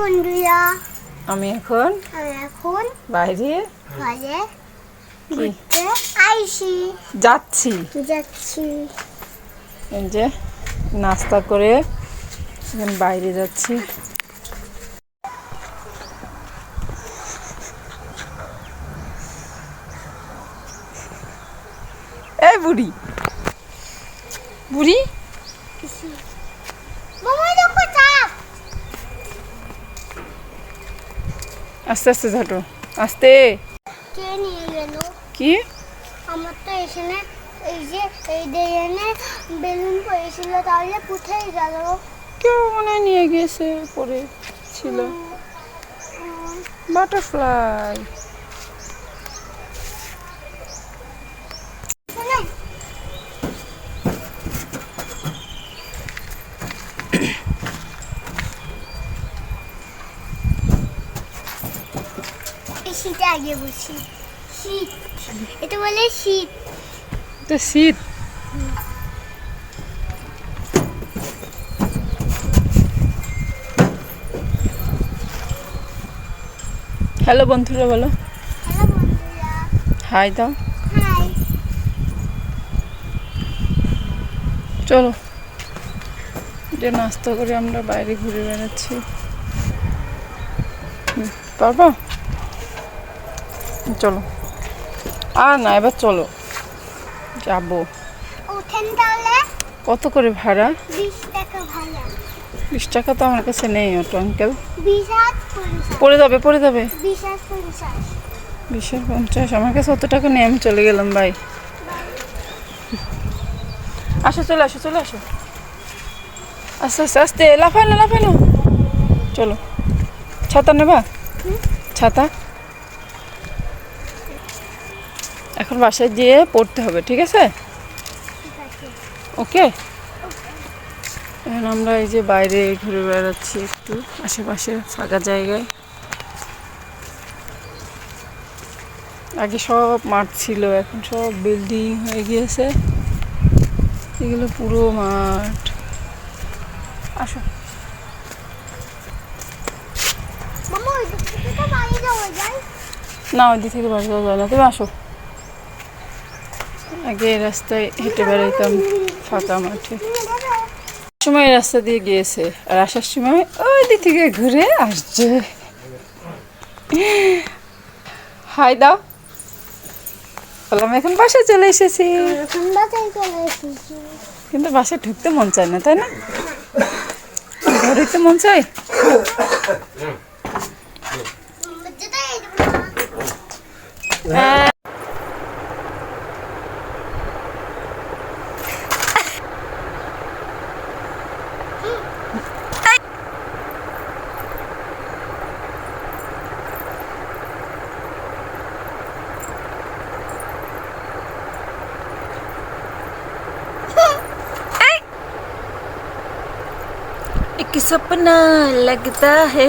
বন্ধুরা, আমি এখন বাইরে ঘুরতে আইছি যাচ্ছি। এই যে নাস্তা করে এখন বাইরে যাচ্ছি। এই বুড়ি বুড়ি আস্তে আস্তে ঝাঁটো, আস্তে। কে নিয়ে গেল? কি আমার তো এখানে এই যে এই দেয়ালে বেলুন পড়েছিল, তাহলে কোথায় গেল? কেউ মনে হয় নিয়ে গেছে, পরে ছিল বাটারফ্লাই। শীতে আগে বসি, শীত, এটা বলে শীত। এটা শীত। হ্যালো বন্ধুরা, বলো হ্যালো বন্ধুরা, হাই দাও। হাই। চলো, যে নাস্তা করে আমরা বাইরে ঘুরে বেড়াচ্ছি। পারবা? চলো, আর না, এবার চলো যাবো। ওঠেন তাহলে। কত করে ভাড়া? 20 টাকা ভাড়া। 20 টাকা তো আমার কাছে নেই অটো আঙ্কেল। 20 আর 50। পড়ে যাবে, পড়ে যাবে। 20 আর 50। 20 আর 50 আমার কাছে অত টাকা নেই, আমি চলে গেলাম ভাই। আসো, চলে আসো, চলে আসো, আস্তে আস্তে আস্তে, লাফাই না, লাফাই না। চলো, ছাতা নেবা? ছাতা এখন বাসায় গিয়ে পড়তে হবে, ঠিক আছে? ওকে। এখন আমরা এই যে বাইরে ঘুরে বেড়াচ্ছি একটু আশেপাশে ফাঁকা জায়গায়। আগে সব মাঠ ছিল, এখন সব বিল্ডিং হয়ে গিয়েছে। এগুলো পুরো মাঠ। আসো। মামা, ওই দিক থেকে তো বাড়ি যাওয়া যায়। না, ওই দিক থেকে বাড়ি যাওয়া যায় না, তুমি আসো। আগে এই রাস্তায় হেঁটে বেড়াইতাম ফাঁকা মাঠে। সময় রাস্তা দিয়ে গিয়েছে, আর আসার সময় ওই দিক থেকে ঘুরে আসছে। হাই দাও। বললাম এখন বাসায় চলে এসেছি, কিন্তু বাসায় ঢুকতে মন চায় না, তাই না? ঘরে ঢুকতে মন চায়। एक सपना लगता है।